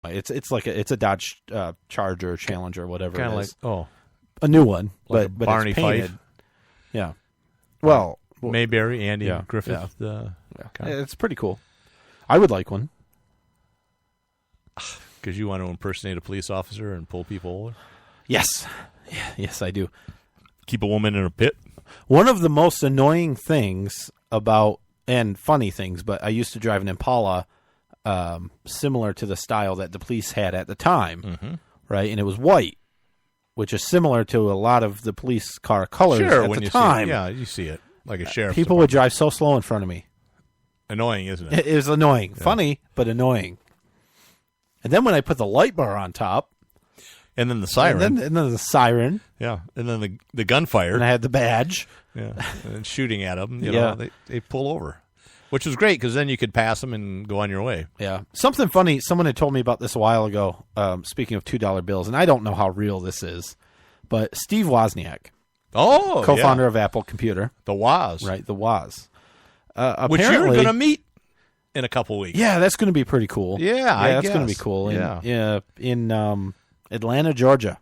It's like it's a Dodge Charger, Challenger, whatever. Kind of like a new one, like but Barney it's painted. Fife. Yeah. Well, Mayberry, Andy yeah, Griffith. Yeah. It's pretty cool. I would like one. Because you want to impersonate a police officer and pull people over? Yes. Yes, I do. Keep a woman in a pit? One of the most annoying things about, and funny things, but I used to drive an Impala similar to the style that the police had at the time, right? And it was white, which is similar to a lot of the police car colors at when the you time. See it. Yeah, you see it. Like a sheriff's People would drive so slow in front of me. Annoying, isn't it? It was annoying. Yeah. Funny, but annoying. And then when I put the light bar on top. And then the siren. And then the siren. Yeah. And then the gunfire. And I had the badge. Yeah. And shooting at them. You know, they pull over. Which was great because then you could pass them and go on your way. Yeah. Something funny, someone had told me about this a while ago, speaking of $2 bills, and I don't know how real this is, but Steve Wozniak. Oh, co-founder of Apple Computer. The Woz. Right, the Woz. Which you're going to meet in a couple weeks. Yeah, that's going to be pretty cool. Yeah, I that's guess. going to be cool. In Atlanta, Georgia.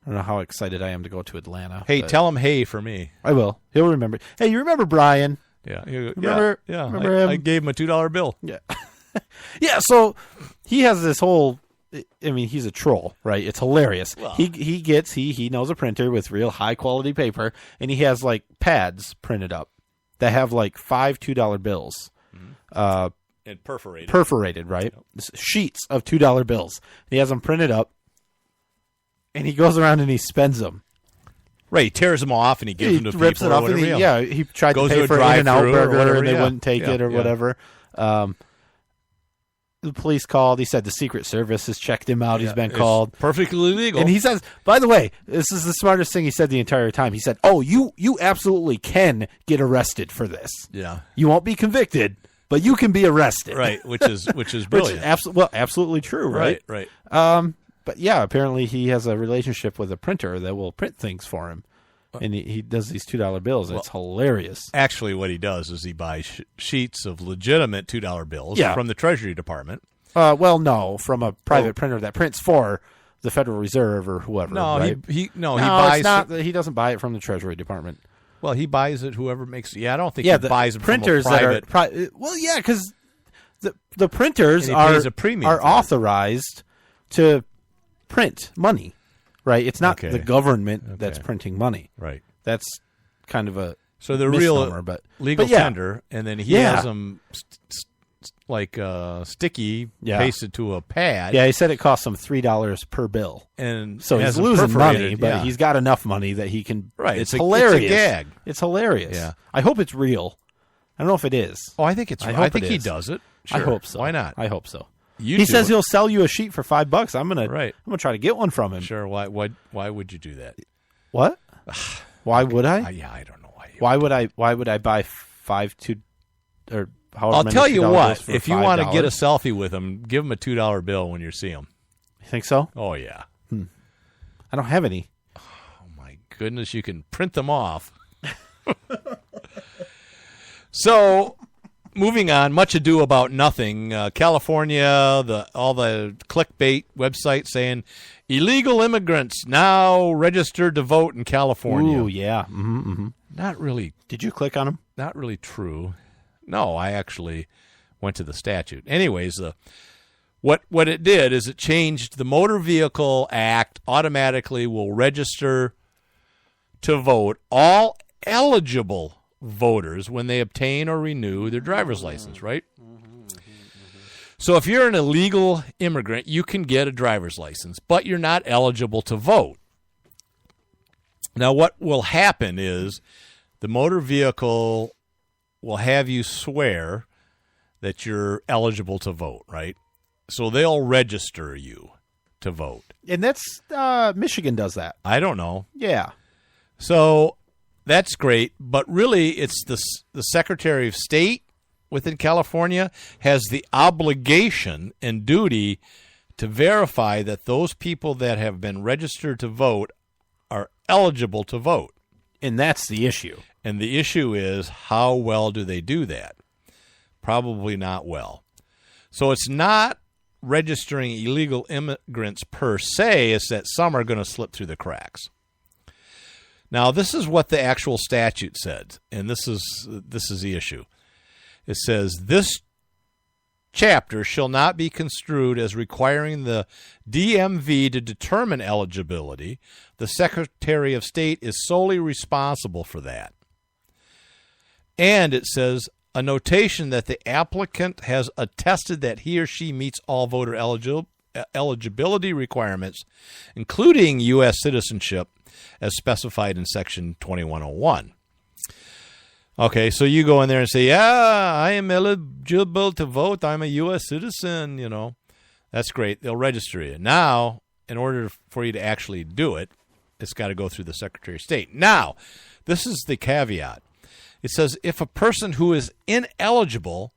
I don't know how excited I am to go to Atlanta. Hey, tell him hey for me. I will. He'll remember. Hey, you remember Brian? Yeah. Remember him? I gave him a $2 bill. Yeah. Yeah, so he has this whole, I mean, he's a troll, right? It's hilarious. Well, he knows a printer with real high quality paper, and he has like pads printed up that have like 5 $2 bills. And perforated. Perforated, right? Yep. Sheets of $2 bills. He has them printed up, and he goes around and he spends them. Right, he tears them off and he gives them to people. Rips it off, and he tried to pay for In-N-Out Burger, and they wouldn't take it or whatever. The police called. He said the Secret Service has checked him out. He's been called. Perfectly legal. And he says, by the way, this is the smartest thing he said the entire time. He said, "Oh, you absolutely can get arrested for this. Yeah, you won't be convicted, but you can be arrested." Right, which is brilliant. Absolutely true. Right. But yeah, apparently he has a relationship with a printer that will print things for him. And he does these $2 bills. It's hilarious. Actually, what he does is he buys sheets of legitimate $2 bills from the Treasury Department. No, from a private printer that prints for the Federal Reserve or whoever. No, right? he buys. It's not, he doesn't buy it from the Treasury Department. Well, he buys it. Whoever makes it. Yeah, I don't think he buys it printers from a private. Because the printers are authorized to print money. Right, it's not the government that's printing money. Right, that's kind of a the misnomer, real legal tender, and then he has them sticky pasted to a pad. Yeah, he said it costs him $3 per bill, and so he's losing money, but he's got enough money that he can. Right, it's hilarious. It's a gag. It's hilarious. Yeah, I hope it's real. I don't know if it is. Oh, I think it's. I think he does it. Sure. I hope so. Why not? I hope so. He says he'll sell you a sheet for $5. I'm gonna try to get one from him. Sure. Why would you do that? What? Why would I? I don't know why. Why would I buy 5 2 or however? I'll tell you what. If you want to get a selfie with him, give him a $2 bill when you see him. You think so? Oh yeah. I don't have any. Oh my goodness! You can print them off. So. Moving on, much ado about nothing. California, all the clickbait websites saying illegal immigrants now registered to vote in California. Ooh, yeah. Mm-hmm. Not really. Did you click on them? Not really true. No, I actually went to the statute. Anyways, what it did is it changed the Motor Vehicle Act automatically will register to vote all eligible voters when they obtain or renew their driver's license, right? So if you're an illegal immigrant, you can get a driver's license, but you're not eligible to vote. Now, what will happen is the motor vehicle will have you swear that you're eligible to vote, right? So they'll register you to vote. And that's Michigan does that. I don't know. Yeah. So that's great, but really it's the Secretary of State within California has the obligation and duty to verify that those people that have been registered to vote are eligible to vote. And that's the issue. And the issue is, how well do they do that? Probably not well. So it's not registering illegal immigrants per se. It's that some are going to slip through the cracks. Now, this is what the actual statute said, and this is the issue. It says, this chapter shall not be construed as requiring the DMV to determine eligibility. The Secretary of State is solely responsible for that. And it says, a notation that the applicant has attested that he or she meets all voter eligibility requirements, including U.S. citizenship, as specified in Section 2101. Okay, so you go in there and say, yeah, I am eligible to vote. I'm a U.S. citizen, you know. That's great. They'll register you. Now, in order for you to actually do it, it's got to go through the Secretary of State. Now, this is the caveat. It says if a person who is ineligible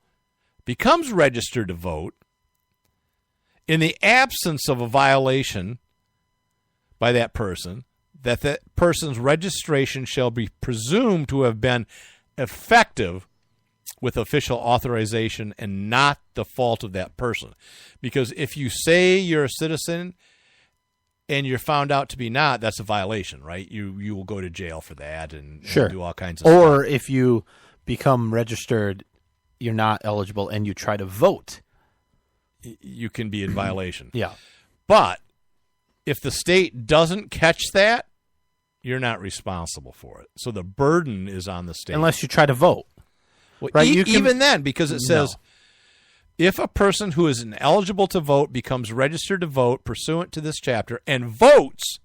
becomes registered to vote, in the absence of a violation by that person, that person's registration shall be presumed to have been effective with official authorization and not the fault of that person. Because if you say you're a citizen and you're found out to be not, that's a violation, right? You will go to jail for that and do all kinds of stuff. Or if you become registered, you're not eligible, and you try to vote, you can be in violation. Yeah. But if the state doesn't catch that, you're not responsible for it. So the burden is on the state. Unless you try to vote. Well, right? Even then, because it says, if a person who is ineligible to vote becomes registered to vote pursuant to this chapter and votes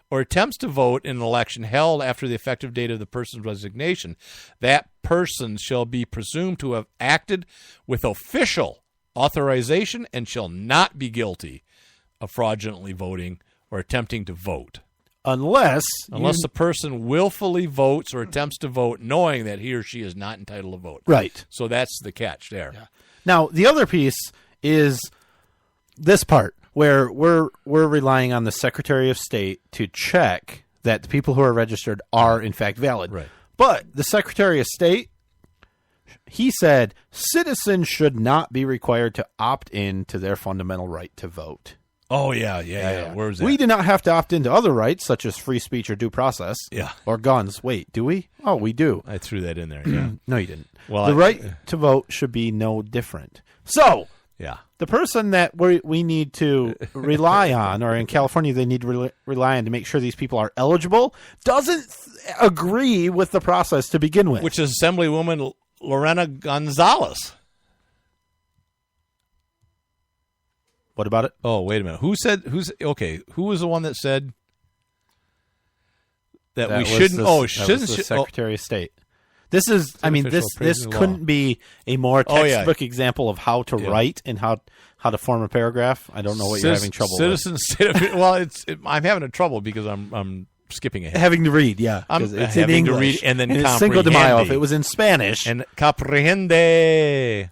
or attempts to vote in an election held after the effective date of the person's resignation, that person shall be presumed to have acted with official authorization and shall not be guilty of fraudulently voting or attempting to vote. Unless the person willfully votes or attempts to vote knowing that he or she is not entitled to vote. Right. So that's the catch there. Yeah. Now, the other piece is this part where we're relying on the Secretary of State to check that the people who are registered are, in fact, valid. Right. But the Secretary of State, he said citizens should not be required to opt in to their fundamental right to vote. Oh, yeah. Where's that? We do not have to opt into other rights, such as free speech or due process. Yeah. Or guns. Wait, do we? Oh, we do. I threw that in there, yeah. No, you didn't. Well, the right to vote should be no different. So, yeah, the person that we need to rely on, or in California they need to rely on to make sure these people are eligible, doesn't agree with the process to begin with. Which is Assemblywoman Lorena Gonzalez. What about it? Oh, wait a minute. Who was the one that said that we shouldn't? The Secretary of State. This is, this couldn't be a more textbook example of how to write and how to form a paragraph. I don't know what you're having trouble with. Well, I'm having a trouble because I'm skipping ahead. Having to read, yeah. It's in English. To read and then comprehend. Cinco de Mayo, if it was in Spanish. And comprehende.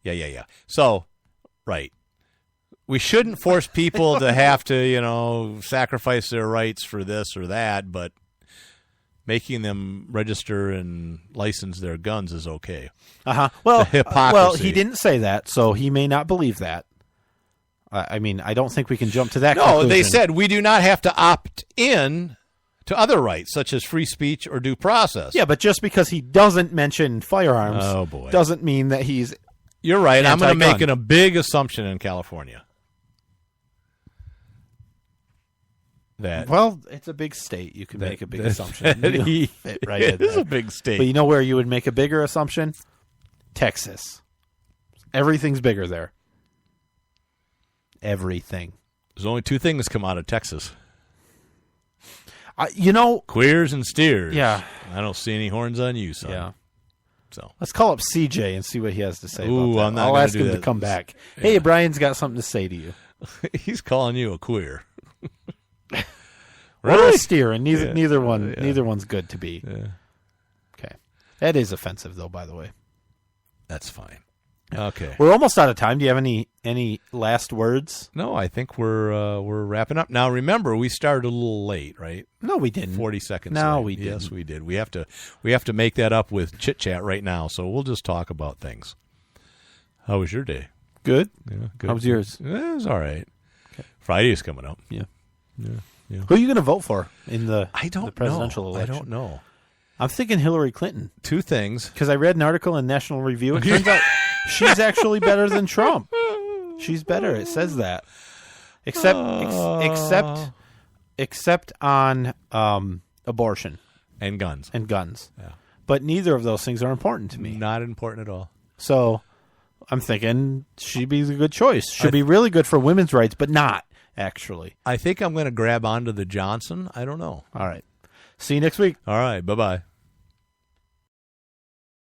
Yeah. So, right. We shouldn't force people to have to, sacrifice their rights for this or that, but making them register and license their guns is okay. Uh-huh. Well, the hypocrisy. He didn't say that, so he may not believe that. I don't think we can jump to that conclusion. No, they said we do not have to opt in to other rights, such as free speech or due process. Yeah, but just because he doesn't mention firearms doesn't mean that he's You're right. anti-gun. I'm going to make a big assumption in California. Well, it's a big state. You can make a big assumption. Fit right it is a big state. But you know where you would make a bigger assumption? Texas. Everything's bigger there. Everything. There's only two things come out of Texas. Queers and steers. Yeah. I don't see any horns on you, son. Yeah. So let's call up CJ and see what he has to say about that. I'm not I'll ask him that. to come back. Yeah. Hey, Brian's got something to say to you. He's calling you a queer. Really? Or a steer, and neither one's good to be. Yeah. Okay. That is offensive, though, by the way. That's fine. Okay. We're almost out of time. Do you have any last words? No, I think we're wrapping up. Now, remember, we started a little late, right? No, we didn't. 40 seconds No, late. we didn't. Yes, we did. We have to make that up with chit-chat right now, so we'll just talk about things. How was your day? Yeah, good. How was yours? It was all right. Okay. Friday's coming up. Yeah. Yeah. Who are you going to vote for in the presidential know. election? I don't know. I'm thinking Hillary Clinton. Two things. Because I read an article in National Review. It turns out she's actually better than Trump. She's better. It says that. Except on abortion. And guns. Yeah. But neither of those things are important to me. Not important at all. So I'm thinking she'd be a good choice. She'd be really good for women's rights, but not, actually. I think I'm going to grab onto the Johnson. I don't know. All right. See you next week. All right. Bye-bye.